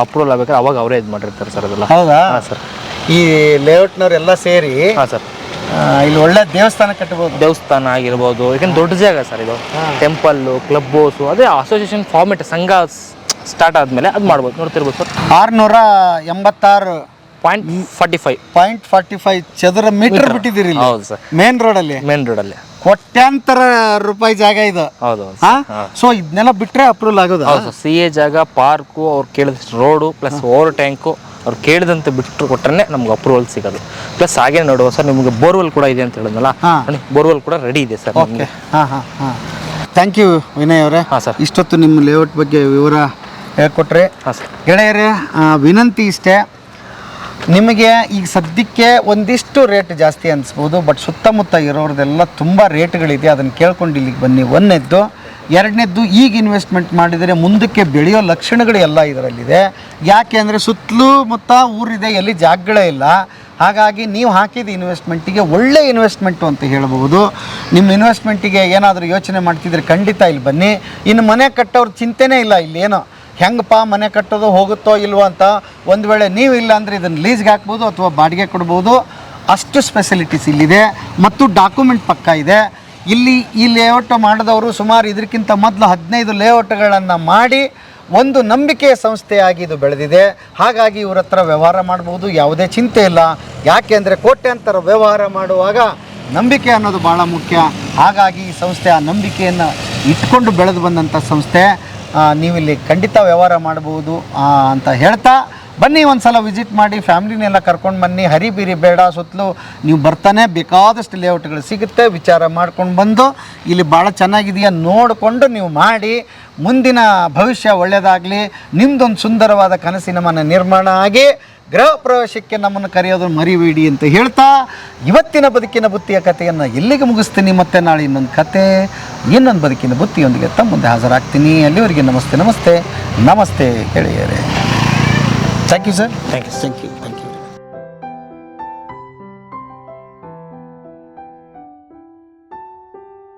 ಅಪ್ರೂವಲ್ ಆಗ್ಬೇಕಾದ್ರೆ ಅವಾಗ ಅವರೇ ಇದು ಮಾಡಿರ್ತಾರೆ ಸರ್ ಅದೆಲ್ಲ. ಹೌದಾ ಸರ್? ಈ ಲೇಔಟ್ನವ್ರೆಲ್ಲ ಸೇರಿ ಹಾಂ ಸರ್, ಇಲ್ಲಿ ಒಳ್ಳೆ ದೇವಸ್ಥಾನ ಕಟ್ಟಬಹುದು. ದೇವಸ್ಥಾನ ಆಗಿರ್ಬೋದು, ಯಾಕಂದ್ರೆ ದೊಡ್ಡ ಜಾಗ ಸರ್ ಇದು. ಟೆಂಪಲ್ಲು, ಕ್ಲಬ್ ಹೌಸು, ಅದೇ ಅಸೋಸಿಯೇಷನ್ ಫಾರ್ಮೆಟ್ ಸಂಘ ಸ್ಟಾರ್ಟ್ ಆದ್ಮೇಲೆ ಅದು ಮಾಡ್ಬೋದು. ನೋಡ್ತಿರ್ಬೋದು ಸರ್. 686.45 ಚದರ ಮೀಟರ್ ಬಿಟ್ಟಿದ್ದೀರಿ. ಹೌದು ಸರ್. ಮೇನ್ ರೋಡಲ್ಲಿ ಕೋಟ್ಯಾಂತರ ರೂಪಾಯಿ ಜಾಗ ಇದು. ಹೌದು. ಸೊ ಇದನ್ನೆಲ್ಲ ಬಿಟ್ರೆ ಅಪ್ರೂವಲ್ ಆಗೋದು? ಹೌದು. CA ಜಾಗ, ಪಾರ್ಕು, ಅವ್ರು ಕೇಳಿದಷ್ಟು ರೋಡು ಪ್ಲಸ್ ಓವರ್ ಟ್ಯಾಂಕು ಅವ್ರು ಕೇಳಿದಂತೆ ಬಿಟ್ಟು ಕೊಟ್ಟರೆ ನಮ್ಗೆ ಅಪ್ರೂವಲ್ ಸಿಗೋದು. ಪ್ಲಸ್ ಹಾಗೆ ನೋಡುವ ಸರ್, ನಿಮಗೆ ಬೋರ್ವೆಲ್ ಕೂಡ ಇದೆ ಅಂತ ಹೇಳಿದ್ನಲ್ಲ, ಬೋರ್ವೆಲ್ ಕೂಡ ರೆಡಿ ಇದೆ sir. Okay. Thank you Vinay ಅವರೇ. ಹಾಂ ಸರ್. ಇಷ್ಟೊತ್ತು ನಿಮ್ಮ ಲೇಔಟ್ ಬಗ್ಗೆ ವಿವರ ಹೇಳ್ಕೊಟ್ರೆ. ಹಾಂ ಸರ್. ಗೆಳೆಯರೇ, ವಿನಂತಿ ಇಷ್ಟೇ, ನಿಮಗೆ ಈಗ ಸದ್ಯಕ್ಕೆ ಒಂದಿಷ್ಟು ರೇಟ್ ಜಾಸ್ತಿ ಅನಿಸ್ಬೋದು, ಬಟ್ ಸುತ್ತಮುತ್ತ ಇರೋರದೆಲ್ಲ ತುಂಬ ರೇಟ್ಗಳಿದೆ. ಅದನ್ನು ಕೇಳ್ಕೊಂಡು ಇಲ್ಲಿಗೆ ಬನ್ನಿ. ಒಂದನೇದ್ದು. ಎರಡನೇದ್ದು, ಈಗ ಇನ್ವೆಸ್ಟ್ಮೆಂಟ್ ಮಾಡಿದರೆ ಮುಂದಕ್ಕೆ ಬೆಳೆಯೋ ಲಕ್ಷಣಗಳು ಎಲ್ಲ ಇದರಲ್ಲಿದೆ. ಯಾಕೆ ಅಂದರೆ ಸುತ್ತಲೂ ಮುತ್ತ ಊರಿದೆ, ಎಲ್ಲಿ ಜಾಗಗಳೇ ಇಲ್ಲ. ಹಾಗಾಗಿ ನೀವು ಹಾಕಿದ ಇನ್ವೆಸ್ಟ್ಮೆಂಟಿಗೆ ಒಳ್ಳೆ ಇನ್ವೆಸ್ಟ್ಮೆಂಟು ಅಂತ ಹೇಳ್ಬೋದು. ನಿಮ್ಮ ಇನ್ವೆಸ್ಟ್ಮೆಂಟಿಗೆ ಏನಾದರೂ ಯೋಚನೆ ಮಾಡ್ತಿದ್ರೆ ಖಂಡಿತ ಇಲ್ಲಿ ಬನ್ನಿ. ಇನ್ನು ಮನೆ ಕಟ್ಟೋರು ಚಿಂತೆನೇ ಇಲ್ಲ. ಇಲ್ಲೇನೋ ಹೆಂಗಪ್ಪ ಮನೆ ಕಟ್ಟೋದು ಹೋಗುತ್ತೋ ಇಲ್ವೋ ಅಂತ. ಒಂದು ವೇಳೆ ನೀವು ಇಲ್ಲ ಅಂದರೆ ಇದನ್ನು ಲೀಸ್ಗೆ ಹಾಕ್ಬೋದು ಅಥವಾ ಬಾಡಿಗೆ ಕೊಡ್ಬೋದು. ಅಷ್ಟು ಸ್ಪೆಸಿಲಿಟೀಸ್ ಇಲ್ಲಿದೆ ಮತ್ತು ಡಾಕ್ಯುಮೆಂಟ್ ಪಕ್ಕ ಇದೆ. ಇಲ್ಲಿ ಈ ಲೇಔಟ್ ಮಾಡಿದವರು ಸುಮಾರು ಇದಕ್ಕಿಂತ ಮೊದಲು 15 ಲೇಔಟ್ಗಳನ್ನು ಮಾಡಿ ಒಂದು ನಂಬಿಕೆಯ ಸಂಸ್ಥೆಯಾಗಿ ಇದು ಬೆಳೆದಿದೆ. ಹಾಗಾಗಿ ಇವ್ರ ಹತ್ರ ವ್ಯವಹಾರ ಮಾಡ್ಬೋದು, ಯಾವುದೇ ಚಿಂತೆ ಇಲ್ಲ. ಯಾಕೆ ಅಂದರೆ ಕೋಟ್ಯಾಂತರ ವ್ಯವಹಾರ ಮಾಡುವಾಗ ನಂಬಿಕೆ ಅನ್ನೋದು ಭಾಳ ಮುಖ್ಯ. ಹಾಗಾಗಿ ಈ ಸಂಸ್ಥೆ ಆ ನಂಬಿಕೆಯನ್ನು ಇಟ್ಕೊಂಡು ಬೆಳೆದು ಬಂದಂಥ ಸಂಸ್ಥೆ. ನೀವಿಲ್ಲಿ ಖಂಡಿತ ವ್ಯವಹಾರ ಮಾಡ್ಬೋದು ಅಂತ ಹೇಳ್ತಾ ಬನ್ನಿ. ಒಂದು ಸಲ ವಿಸಿಟ್ ಮಾಡಿ, ಫ್ಯಾಮ್ಲಿನೆಲ್ಲ ಕರ್ಕೊಂಡು ಬನ್ನಿ. ಹರಿಬಿರಿ ಬೇಡ, ಸುತ್ತಲೂ ನೀವು ಬರ್ತಾನೆ ಬೇಕಾದಷ್ಟು ಲೇಔಟ್ಗಳು ಸಿಗುತ್ತೆ. ವಿಚಾರ ಮಾಡ್ಕೊಂಡು ಬಂದು ಇಲ್ಲಿ ಭಾಳ ಚೆನ್ನಾಗಿದೆಯಾ ನೋಡಿಕೊಂಡು ನೀವು ಮಾಡಿ. ಮುಂದಿನ ಭವಿಷ್ಯ ಒಳ್ಳೆಯದಾಗಲಿ. ನಿಮ್ಮದೊಂದು ಸುಂದರವಾದ ಕನಸಿನ ಮನೆ ನಿರ್ಮಾಣ ಆಗಿ ಗೃಹ ಪ್ರವೇಶಕ್ಕೆ ನಮ್ಮನ್ನು ಕರೆಯೋದು ಮರಿಬೇಡಿ ಅಂತ ಹೇಳ್ತಾ ಇವತ್ತಿನ ಬದುಕಿನ ಬುತ್ತಿಯ ಕಥೆಯನ್ನು ಎಲ್ಲಿಗೆ ಮುಗಿಸ್ತೀನಿ. ಮತ್ತೆ ನಾಳೆ ಇನ್ನೊಂದು ಕತೆ, ಇನ್ನೊಂದು ಬದುಕಿನ ಬುತ್ತಿಯೊಂದಿಗೆ ತಮ್ಮ ಮುಂದೆ ಹಾಜರಾಗ್ತೀನಿ. ಅಲ್ಲಿವರೆಗೆ ನಮಸ್ತೆ ನಮಸ್ತೆ ನಮಸ್ತೆ ಗೆಳೆಯರೇ. Thank you sir. Thank you.